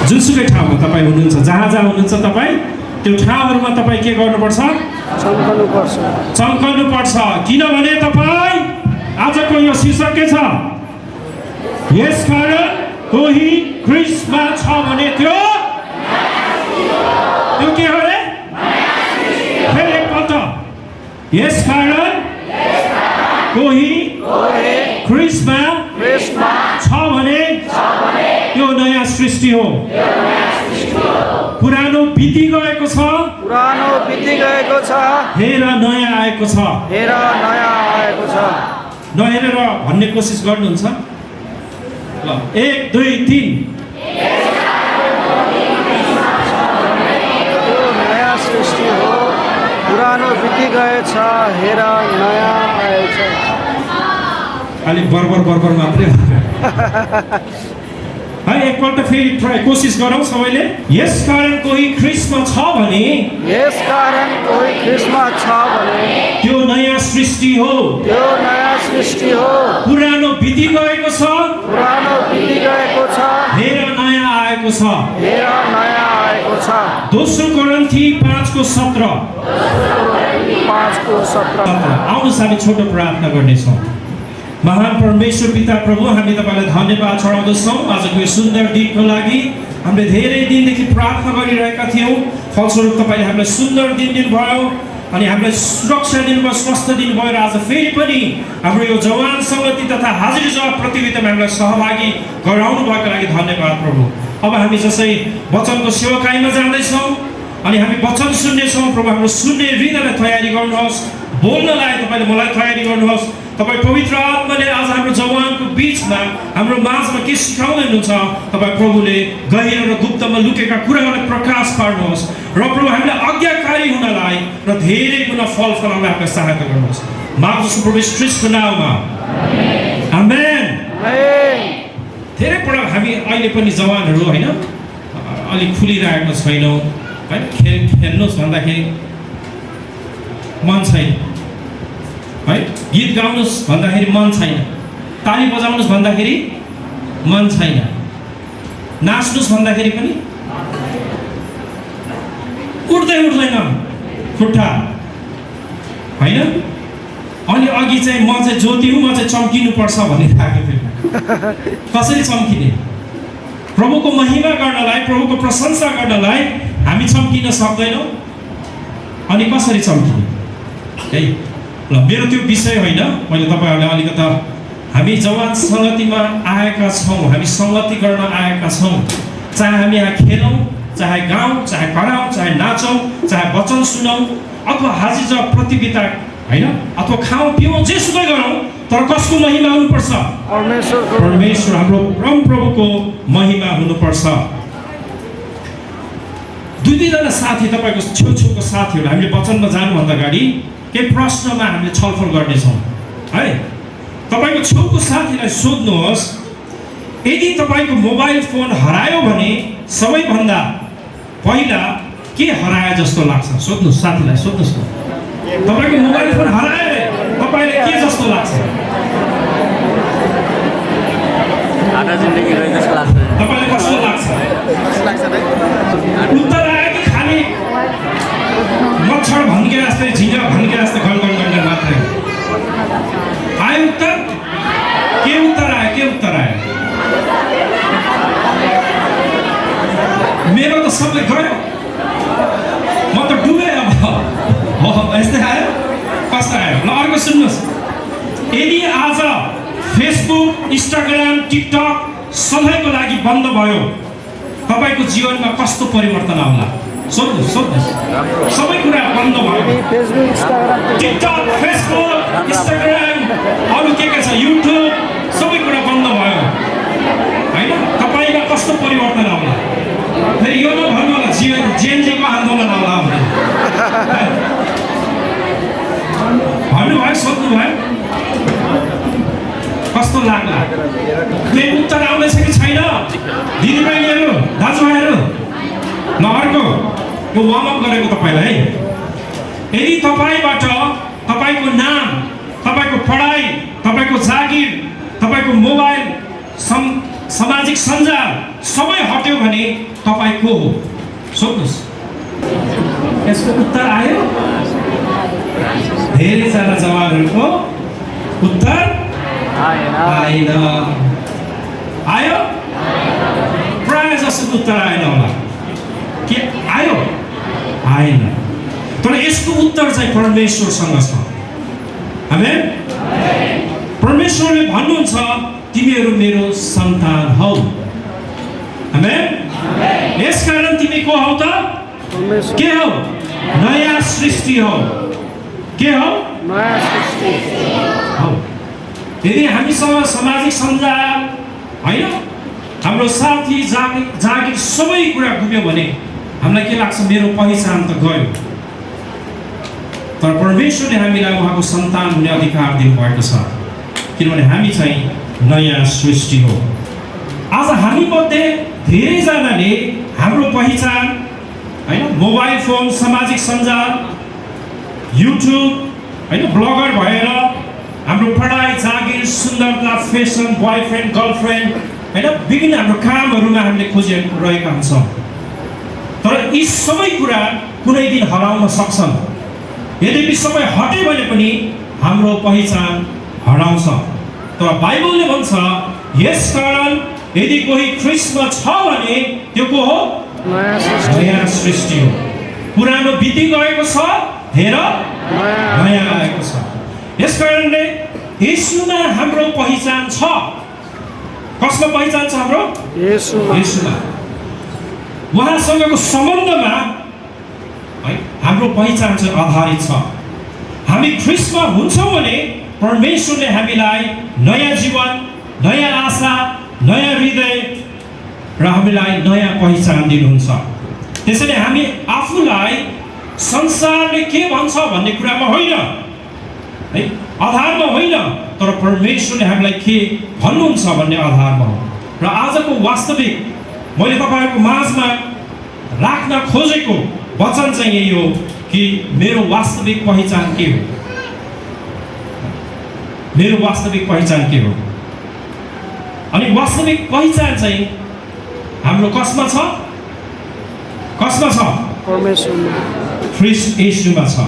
जुनसुकै ठाउँमा तपाईँ हुनुहुन्छ, जहाँ जहाँ हुनुहुन्छ तपाईँ त्यो ठाउँहरूमा तपाईँ के गर्नुपर्छ? चम्कनुपर्छ। किनभने तपाईँ आजको यो शीर्षक के छ? यसकारण कोही ख्रीष्टमा छ भने त्यो के हो रे? फेरि एकपल्ट, यसकारण कोही ख्रीष्टमा छ भने त्यो नयाँ सृष्टि हो। पुरानो बिति गएको छ, हेर नयाँ आएको छ। नहेरेर भन्ने कोसिस गर्नुहुन्छ? ल 1 2 3 नयाँ सृष्टि हो, पुरानो बिति गएछ, हेर नयाँ आएछ। अलि बर्बर मात्रै है। एकपल्ट फेरि कोसिस गरौँ सबैले। यसकारण कोही ख्रीष्टमा छ भने त्यो नयाँ सृष्टि हो। पुरानो बिति गएको छ, हेर नयाँ आएको छ। दोस्रो कोरिन्थी 5:17। आउनुहोस् हामी छोटो प्रार्थना गर्नेछौँ। महान परमेश्वर पिता प्रभु, हामी तपाईँलाई धन्यवाद चढाउँदछौँ आजको यो सुन्दर दिनको लागि। हामीले धेरै दिनदेखि प्रार्थना गरिरहेका थियौँ, फलस्वरूप तपाईँले हामीलाई सुन्दर दिन दिनुभयो अनि हामीलाई सुरक्षा दिनुभयो, स्वस्थ दिनुभयो। र आज फेरि पनि हाम्रो यो जवान सङ्गति तथा हाजिर जवाब प्रतियोगितामा हामीलाई सहभागी गराउनु भएको लागि धन्यवाद प्रभु। अब हामी जसै वचनको सेवकाईमा जाँदैछौँ अनि हामी वचन सुन्नेछौँ प्रभु, हाम्रो सुन्ने हृदयलाई तयारी गर्नुहोस्, बोल्नलाई तपाईँले मलाई तयारी गर्नुहोस्। तपाईँ पवित्र आत्माले आज हाम्रो जवानको बिचमा हाम्रो माझमा के सिकाउँदै हुनुहुन्छ, तपाईँ प्रभुले गहिरो र गुप्तमा लुकेका कुराहरूलाई प्रकाश पार्नुहोस् र प्रभु हामीलाई आज्ञाकारी हुनलाई र धेरै गुणा फल फलाउनलाई हामीलाई सहायता गर्नुहोस्। माग्दछु प्रभु ख्रीष्टको नाममा, आमेन। धेरै पटक हामी अहिले पनि जवानहरू होइन अलिक खुलिरहेको छैनौँ है। खेल्नुहोस् भन्दाखेरि मन छैन है, गीत गाउनुहोस् भन्दाखेरि मन छैन, ताली बजाउनुहोस् भन्दाखेरि मन छैन, नाच्नुहोस् भन्दाखेरि पनि उठ्दैन खुट्टा होइन। अनि अघि चाहिँ म चाहिँ ज्योति हुँ, म चाहिँ चम्किनुपर्छ भन्ने खाएको थियो। कसरी चम्किने? प्रभुको महिमा गर्नलाई, प्रभुको प्रशंसा गर्नलाई हामी चम्किन सक्दैनौँ। अनि कसरी चम्किने? है ल, मेरो त्यो विषय होइन। मैले तपाईँहरूलाई अलिकता हामी जवान सङ्गतिमा आएका छौँ, हामी सङ्गति गर्न आएका छौँ। चाहे हामी यहाँ खेलौँ, चाहे गाउँ, चाहे कराउँ, चाहे नाचौँ, चाहे वचन सुनौँ अथवा हाजिर जवाब प्रतियोगिता होइन, अथवा खाउँ पिउँ, जेसुकै गरौँ, तर कसको महिमा हुनुपर्छ? परमेश्वर हाम्रो परम प्रभुको महिमा हुनुपर्छ। दुई दुईजना साथी, तपाईँको छेउछेउको साथीहरू, हामीले वचनमा जानुभन्दा अगाडि केही प्रश्नमा हामीले छलफल गर्नेछौँ है। तपाईँको छेउको साथीलाई सोध्नुहोस्, यदि तपाईँको मोबाइल फोन हरायो भने सबैभन्दा पहिला के हरायो जस्तो लाग्छ? सोध्नुहोस्, साथीलाई सोध्नुहोस् न। तपाईँको मोबाइल फोन हरायो तपाईँलाई के जस्तो लाग्छ? तपाईँलाई कस्तो लाग्छ? उत्तर आयो कि खालि मच्छर भन्के जस्तै, झिँगा भन्के जस्तै गलगल गर्ने मात्रै आयो उत्तर? के उत्तर आयो? मेरो त सबै गयो, म त डुबेँ। अब यस्तै आयो? कस्तो आयो? ल अर्को सुन्नुहोस्, यदि आज फेसबुक, इन्स्टाग्राम, टिकटक सबैको लागि बन्द भयो, तपाईँको जीवनमा कस्तो परिवर्तन आउला? सोध्नुहोस्। सबै कुरा बन्द भयो, टिकटक, फेसबुक, इन्स्टाग्राम, अरू के छ, युट्युब, सबै कुरा बन्द भयो होइन, तपाईँमा कस्तो परिवर्तन आउला? फेरि यो नभन्नु होला जेएनजीको आन्दोलन आउला भन्नुभयो, सोध्नुभयो कस्तो लाग्ला? केही उत्तर आउँदैछ कि छैन दिदीबहिनीहरू, दाजुभाइहरू? ल अर्को, यो वार्मअप गरेको तपाईँलाई है। यदि तपाईँबाट तपाईँको नाम, तपाईँको पढाइ, तपाईँको जागिर, तपाईँको मोबाइल सामाजिक सञ्जाल सबै हट्यो भने तपाईँ को हो? सोध्नुहोस्। यसको उत्तर आयो? धेरैजना जवानहरूको उत्तर आएन। आयो? प्राय जसो उत्तर आएन होला। के आयो? आएन। तर यसको उत्तर चाहिँ परमेश्वरसँग छ। आमेन? परमेश्वरले भन्नुहुन्छ तिमीहरू मेरो सन्तान हौ। आमेन? यसकारण तिमी को हौ त? परमेश्वर के हौ? नयाँ सृष्टि हौ। के हौ? नयाँ सृष्टि हौ। यदि हामीसँग सामाजिक सञ्जाल होइन, हाम्रो साथी जागिर सबै कुरा गुम्यो भने हामीलाई के लाग्छ? मेरो पहिचान त गयो। तर परमेश्वरले हामीलाई उहाँको सन्तान हुने अधिकार दिनुभएको छ, किनभने हामी चाहिँ नयाँ सृष्टि हो। आज हामी मध्ये धेरैजनाले हाम्रो पहिचान होइन, मोबाइल फोन, सामाजिक सञ्जाल, युट्युब होइन, ब्लगर भएर हाम्रो पढाइ, जागिर, सुन्दरता, फेसन, बोयफ्रेन्ड, गर्लफ्रेन्ड होइन, विभिन्न हाम्रो कामहरूमा हामीले खोजिरहेका हुन्छौँ। तर यी सबै कुरा कुनै दिन हराउन सक्छन्। यद्यपि सबै हट्यो भने पनि हाम्रो पहिचान हराउँछ। तर बाइबलले भन्छ यसकारण यदि कोही ख्रीष्टमा छ भने त्यो को हो? नयाँ सृष्टि हो। पुरानो बिति गएको छ, हेर नयाँ आएको छ। यसकारणले येशूमा हाम्रो पहिचान छ। कसमा पहिचान छ हाम्रो? येशूमा। उहाँसँगको सम्बन्धमा है हाम्रो पहिचान चाहिँ आधारित छ। हामी ख्रीष्टमा हुन्छौँ भने परमेश्वरले हामीलाई नयाँ जीवन, नयाँ आशा, नयाँ हृदय र हामीलाई नयाँ पहिचान दिनुहुन्छ। त्यसैले हामी आफूलाई संसारले के भन्छ भन्ने कुरामा होइन है, आधारमा होइन, तर परमेश्वरले हामीलाई के भन्नुहुन्छ भन्ने आधारमा हो। र आजको वास्तविक मैले तपाईँहरूको माझमा राख्न खोजेको वचन चाहिँ यही हो कि मेरो वास्तविक पहिचान के हो? मेरो वास्तविक पहिचान के हो? अनि वास्तविक पहिचान चाहिँ हाम्रो कसमा छ? कसमा छ? परमेश्वरमा, ख्रीष्ट येशूमा छ।